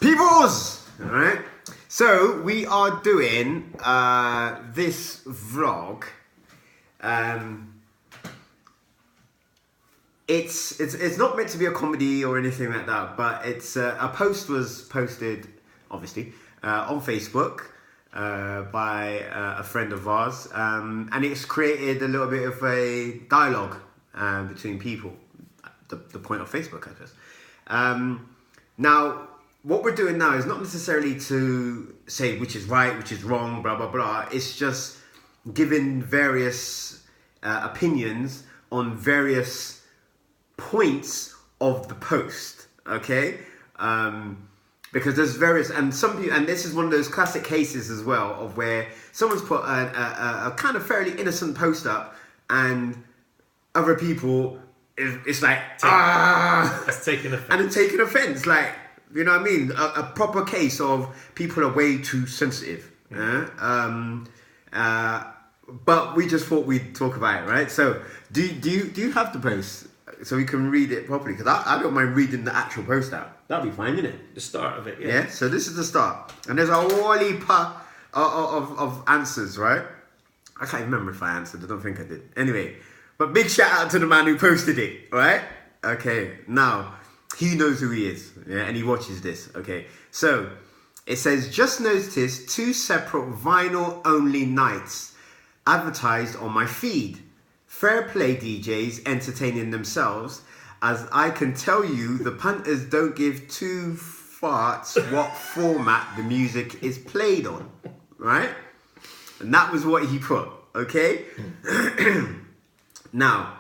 Peoples! Alright, so we are doing this vlog. It's not meant to be a comedy or anything like that, but it's a post was posted, obviously, on Facebook by a friend of ours, and it's created a little bit of a dialogue between people. The point of Facebook, I guess. Now, what we're doing now is not necessarily to say which is right, which is wrong, blah, blah, blah. It's just giving various opinions on various points of the post, okay? Because there's various, and some people, and this is one of those classic cases as well, of where someone's put a kind of fairly innocent post up, and other people, it's like, That's taking offense. and it's taking offense, like, you know what I mean? A proper case of people are way too sensitive. But we just thought we'd talk about it, right? So, do you have the post so we can read it properly? Because I don't mind reading the actual post out. That'd be fine, isn't it? The start of it, yeah. Yeah. So this is the start, and there's a whole heap of answers, right? I can't even remember if I answered. I don't think I did. Anyway, but big shout out to the man who posted it, right? Okay. Now, he knows who he is, yeah, and he watches this. Okay. So it says, just noticed 2 separate vinyl-only nights advertised on my feed. Fair play DJs entertaining themselves, as I can tell you the punters don't give 2 farts what format the music is played on, right? And that was what he put, okay? Now,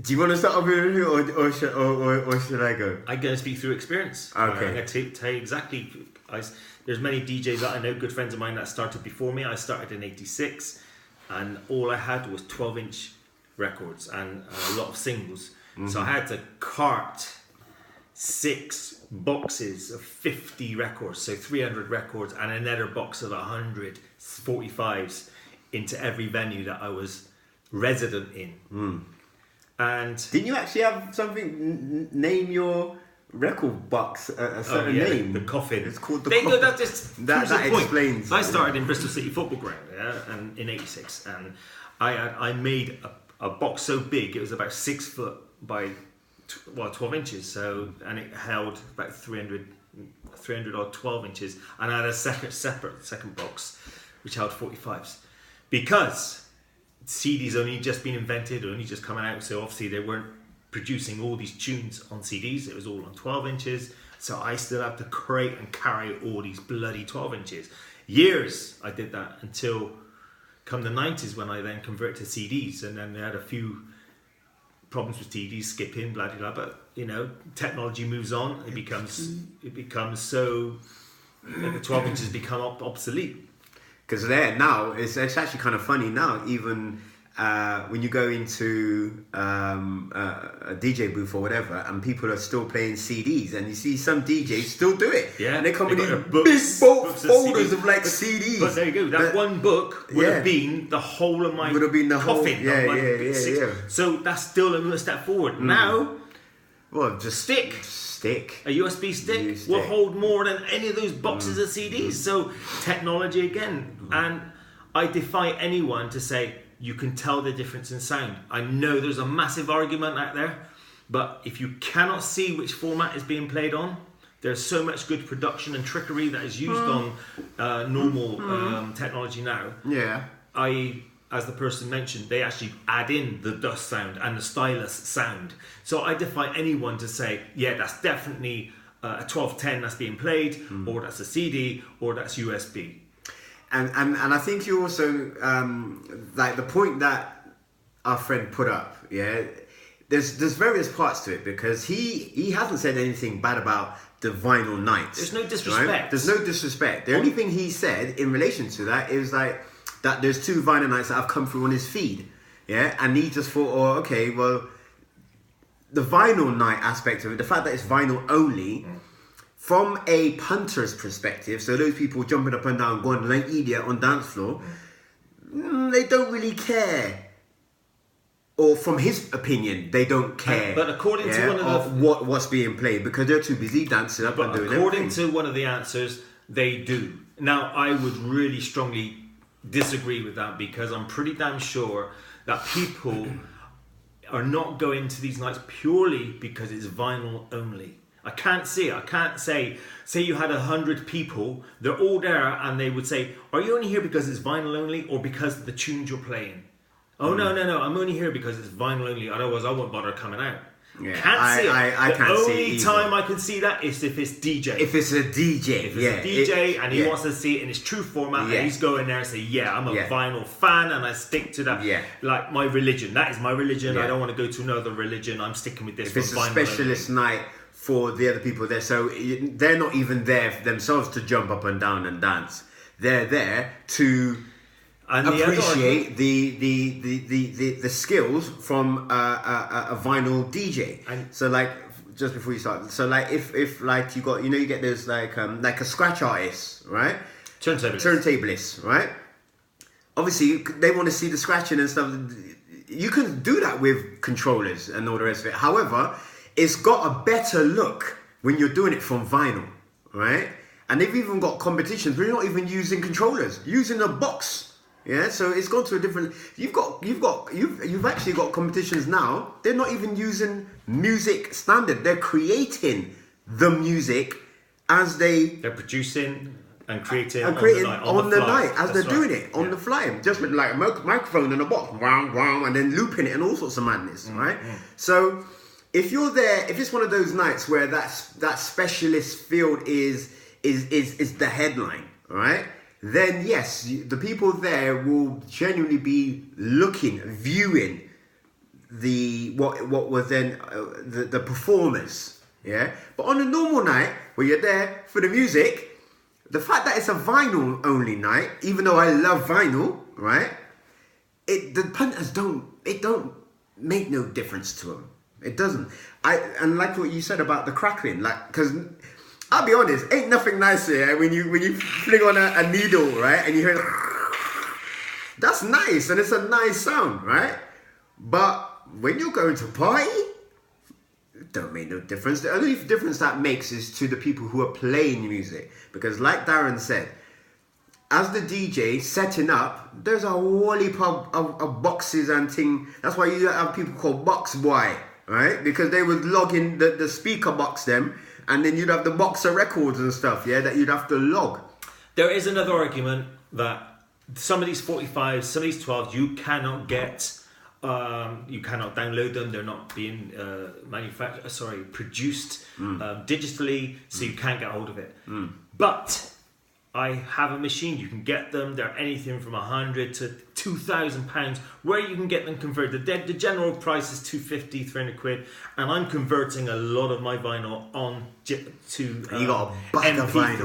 do you want to start off with it, or should I go? I'm going to speak through experience. Okay. I'm going to tell you exactly. There's many DJs that I know, good friends of mine that started before me. I started in '86, and all I had was 12-inch records and a lot of singles. Mm-hmm. So I had to cart 6 boxes of 50 records, so 300 records, and another box of 100 45s into every venue that I was resident in. Mm. And didn't you actually have something name your record box a certain name? The coffin. It's called the coffin. That just that explains. So I started in Bristol City Football Ground, and in '86, and I made a box so big it was about 6 foot by 12 inches. So, and it held about 300 or 12 inches, and I had a separate second box which held 45s, because CDs only just been invented, only just coming out, so obviously they weren't producing all these tunes on CDs. It was all on 12 inches, so I still have to create and carry all these bloody 12 inches. Years I did that until come the 90s, when I then converted to CDs, and then they had a few problems with CDs, skipping, blah blah blah. But you know, technology moves on. It becomes so the 12 inches become obsolete. Because there now, it's actually kind of funny now, even when you go into a DJ booth or whatever, and people are still playing CDs, and you see some DJs still do it. Yeah. And they come with these books, big folders of like CDs. But there you go, that one book would have been the whole of my coffin. Yeah. So that's still a step forward. Now, well, just stick. A USB stick will hold more than any of those boxes of CDs. So technology again. And I defy anyone to say you can tell the difference in sound. I know there's a massive argument out there, but if you cannot see which format is being played on, there's so much good production and trickery that is used on normal technology now. Yeah. As the person mentioned, they actually add in the dust sound and the stylus sound. So I defy anyone to say, yeah, that's definitely a 1210 that's being played, or that's a CD, or that's USB. And I think you also, like the point that our friend put up, yeah, there's various parts to it, because he hasn't said anything bad about the vinyl nights. There's no disrespect. Right? There's no disrespect. The only thing he said in relation to that is like, that there's 2 vinyl nights that have come through on his feed, yeah, and he just thought, oh, okay, well, the vinyl night aspect of it, the fact that it's vinyl only, from a punter's perspective, so those people jumping up and down, going like idiot on dance floor, they don't really care or from his opinion, they don't care. But according to one of what's being played, because they're too busy dancing up and doing according everything. to one of the answers, they do. Now, I would really strongly disagree with that, because I'm pretty damn sure that people are not going to these nights purely because it's vinyl only. I can't see it. I can't say you had 100 people, they're all there, and they would say, are you only here because it's vinyl only, or because of the tunes you're playing? Oh, no, I'm only here because it's vinyl only, otherwise I won't bother coming out. Yeah, Can't see it. I can't see it. The only time I can see that is if it's DJ. If it's a DJ. If it's a DJ and he wants to see it in its true format, and he's going there and say, I'm a vinyl fan and I stick to that. Yeah. Like my religion. That is my religion. I don't want to go to another religion. I'm sticking with this. If it's a specialist night for the other people there, so they're not even there themselves to jump up and down and dance. They're there to appreciate the skills from a vinyl DJ. And so like just before you start, so like if like you got you get those like a scratch artist, right? Turntablists, right? Obviously they want to see the scratching and stuff. You can do that with controllers and all the rest of it. However, it's got a better look when you're doing it from vinyl, right? And they've even got competitions where you're not even using controllers, using a box. Yeah, so it's gone to a different. You've actually got competitions now. They're not even using music standard. They're creating the music as they're producing and creating on the night as they're doing it on the fly, just with like a microphone and a box, wow, and then looping it and all sorts of madness, right? So if you're there, if it's one of those nights where that specialist field is the headline, right? Then yes, the people there will genuinely be viewing what was then the performers, yeah. But on a normal night where you're there for the music, the fact that it's a vinyl only night, even though I love vinyl, right? The punters don't make no difference to them. It doesn't. And like what you said about the crackling, like because. I'll be honest, ain't nothing nicer when you fling on a needle, right, and you hear that's nice and it's a nice sound, right? But when you're going to party, it don't make no difference. The only difference that makes is to the people who are playing music, because like Darren said, as the DJ setting up, there's a whole heap of boxes and thing. That's why you have people called box boy, right? Because they would log in the speaker box them. And then you'd have the box of records and stuff, that you'd have to log. There is another argument that some of these 45s, some of these 12s, you cannot get, you cannot download them. They're not being produced digitally, so you can't get hold of it. But I have a machine. You can get them. They're anything from £100 to £2,000, where you can get them converted. The general price is £250, £300, and I'm converting a lot of my vinyl on to you got a bucket MP3. Of vinyl.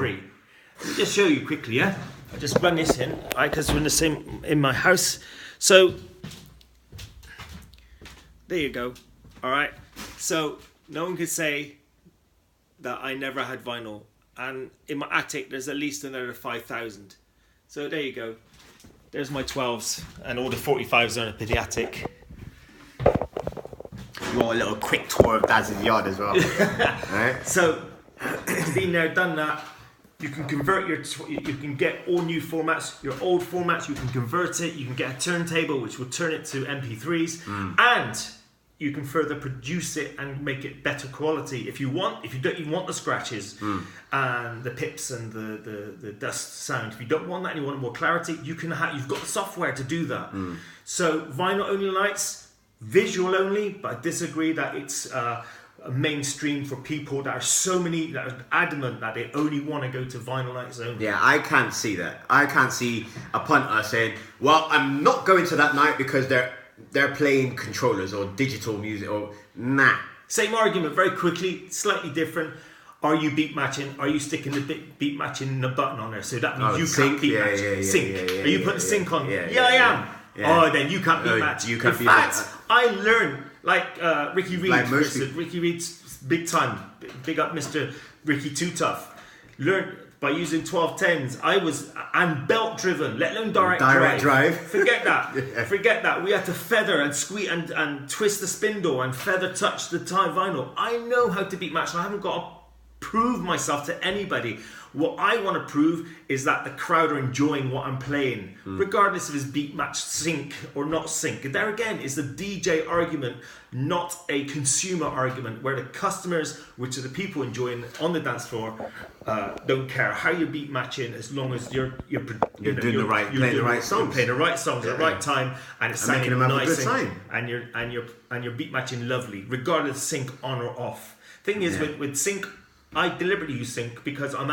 Let me just show you quickly. I just run this in because we're in the same in my house. So there you go. All right. So no one could say that I never had vinyl. And in my attic, there's at least another 5,000. So there you go. There's my 12s, and all the 45s are up in the attic. You want a little quick tour of Daz's yard as well, right? So it's been there, done that. You can convert you can get all new formats, your old formats. You can convert it. You can get a turntable, which will turn it to MP3s, and you can further produce it and make it better quality if you want. If you don't even want the scratches and the pips and the dust sound, if you don't want that and you want more clarity, you've got the software to do that. So vinyl only nights, visual only, but I disagree that it's a mainstream for people that are adamant that they only want to go to vinyl nights only. Yeah, I can't see that. I can't see a punter saying, well, I'm not going to that night because they're playing controllers or digital music or nah. Same argument, very quickly, slightly different. Are you beat matching? Are you sticking the beat matching the button on there? So that means you can't beat match. Sync. Are you putting sync on? Yeah, I am. Yeah. Oh, then you can't beat match. You can't In fact, I learned like Ricky Reed. Like Ricky Reed's big time. Big up, Mr. Ricky Too Tough. Learned by using 1210s. And belt driven, let alone direct drive. Forget that. Yeah. Forget that. We had to feather and squeeze and twist the spindle and feather touch the tie vinyl. I know how to beat match, and I haven't got to prove myself to anybody. What I want to prove is that the crowd are enjoying what I'm playing, regardless if it's beat match sync or not sync. And there again is the DJ argument, not a consumer argument, where the customers, which are the people enjoying on the dance floor, don't care how you beat matching, as long as you're playing the right songs, playing the right songs at the right time, and it's making sounding them have a nice, good time. and you're beat matching lovely, regardless of sync on or off. Thing is, with sync, I deliberately use sync because I'm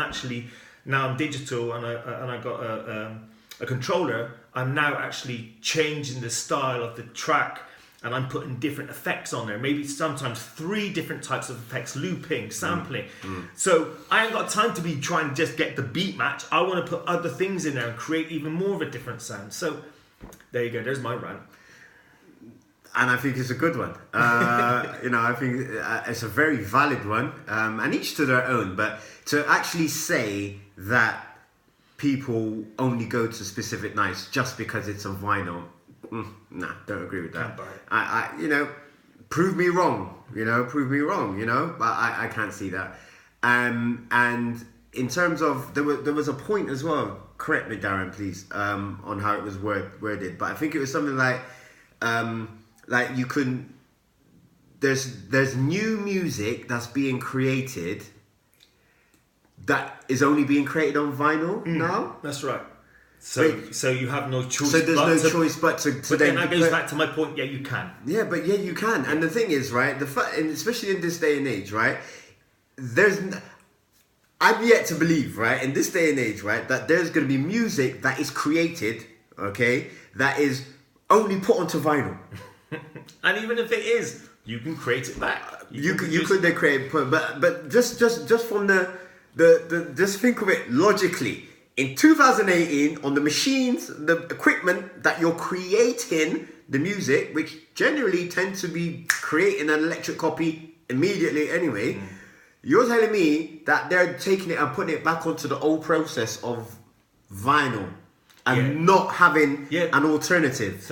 digital, and I got a controller. I'm now actually changing the style of the track, and I'm putting different effects on there. Maybe sometimes 3 different types of effects: looping, sampling. So I ain't got time to be trying to just get the beat match. I want to put other things in there and create even more of a different sound. So there you go. There's my rant. And I think it's a good one. I think it's a very valid one, and each to their own. But to actually say that people only go to specific nights just because it's a vinyl, nah, don't agree with that. Prove me wrong. Prove me wrong. But I can't see that. And in terms of there was a point as well. Correct me, Darren, please, on how it was worded. But I think it was something like. Like you couldn't. There's new music that's being created that is only being created on vinyl now. That's right. So you have no choice. So there's no choice but to. But then that goes back to my point. Yeah, you can. Yeah, but you can. And the thing is, right? And especially in this day and age, right? I'm yet to believe, right? In this day and age, right, that there's going to be music that is created, okay, that is only put onto vinyl. And even if it is, you can create it back. You could then create, but just from the just think of it logically. In 2018, on the machines, the equipment that you're creating the music, which generally tend to be creating an electric copy immediately anyway, you're telling me that they're taking it and putting it back onto the old process of vinyl. And not having an alternative.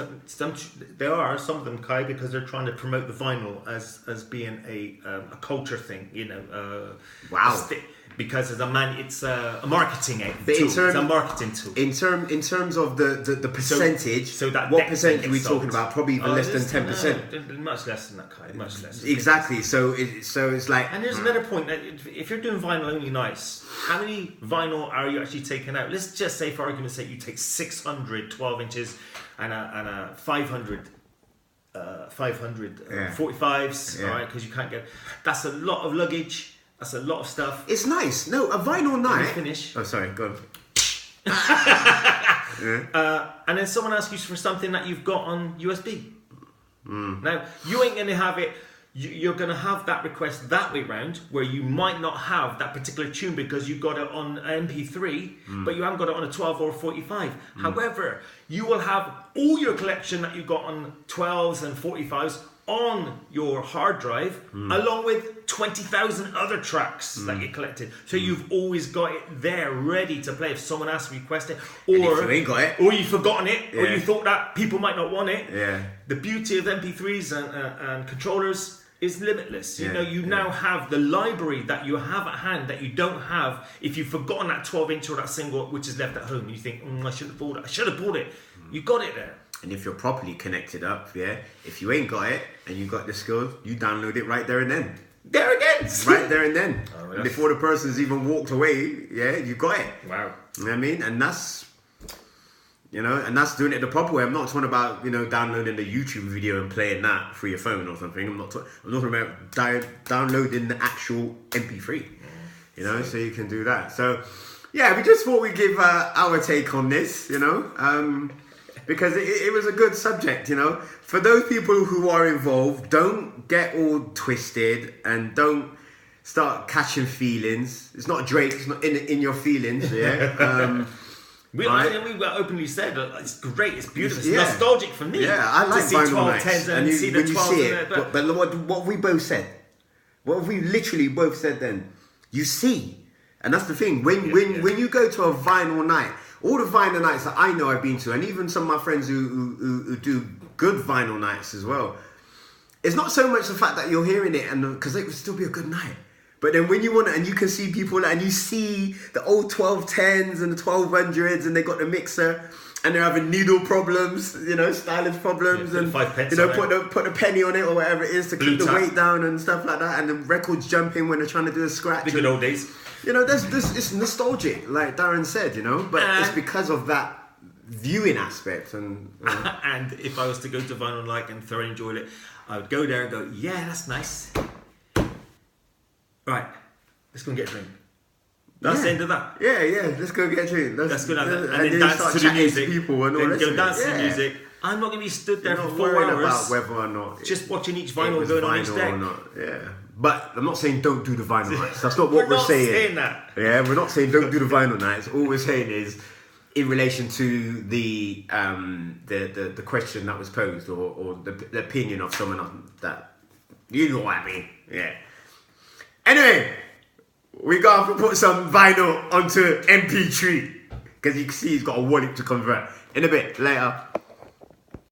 There are some of them, Kai, because they're trying to promote the vinyl as being a culture thing. Wow. Because it's a marketing tool. It's a marketing tool. In terms of the percentage, so that what percentage are we talking about? Probably even less than 10%. Much less than that, Kai. Much less. Exactly. So it's like. And there's another point that if you're doing vinyl only nights, how many vinyl are you actually taking out? Let's just say, for argument's sake, you take 600 12 inches and a 500 45s, all right? Because you can't get. That's a lot of luggage. That's a lot of stuff. It's nice. No, a vinyl night. Finish. Oh, sorry. Go on. And then someone asks you for something that you've got on USB. Now, you ain't going to have it. You're going to have that request that way round, where you might not have that particular tune because you got it on MP3, but you haven't got it on a 12 or a 45. However, you will have all your collection that you got on 12s and 45s on your hard drive, along with 20,000 other tracks that you collected. So you've always got it there, ready to play if someone asks to request it, or if you ain't got it, or you've forgotten it, or you thought that people might not want it. Yeah. The beauty of MP3s and controllers is limitless. You now have the library that you have at hand that you don't have if you've forgotten that 12-inch or that single which is left at home. You think, I should have bought it. I should have bought it. You got it there. And if you're properly connected up, if you ain't got it and you got the skills, you download it right there and then. There again. Right there and then. And before the person's even walked away, you got it. Wow. You know what I mean? And that's, and that's doing it the proper way. I'm not talking about, downloading the YouTube video and playing that through your phone or something. I'm talking about downloading the actual MP3, so you can do that. So, we just thought we'd give our take on this, because it was a good subject, For those people who are involved, don't get all twisted and don't start catching feelings. It's not Drake, it's not in your feelings, We openly said it's great, it's beautiful, it's nostalgic for me. Yeah, I like to see vinyl 12 nights. tens and see the 12s in there. But what we both said, what we literally both said then, you see And that's the thing. When you go to a vinyl night, all the vinyl nights that I know I've been to, and even some of my friends who do good vinyl nights as well, it's not so much the fact that you're hearing it, and because it would still be a good night. But then when you want it, and you can see people, and you see the old 1210s and the 1200s, and they got the mixer, and they're having needle problems, stylus problems, and 5 pence put the penny on it or whatever it is to keep the weight down and stuff like that, and the records jumping when they're trying to do a scratch. The good old days. There's this. It's nostalgic, like Darren said, but it's because of that viewing aspect. And and if I was to go to vinyl night and thoroughly enjoy it, I would go there and go, yeah, that's nice. Right, let's go and get a drink. That's the end of that. Yeah, let's go get a drink. That's good. And then dance to the music. People and all then go dance to the music. I'm not going to be stood there for 4 hours about whether or not just watching each vinyl going on each deck. Or not. Yeah. But I'm not saying don't do the vinyl nights. That's not what we're saying. We're not saying that. Yeah, we're not saying don't do the vinyl nights. All we're saying is, in relation to the question that was posed, or the opinion of someone that, you know what I mean. Yeah. Anyway, we got to put some vinyl onto MP3 because you can see he's got a wallet to convert. In a bit, later.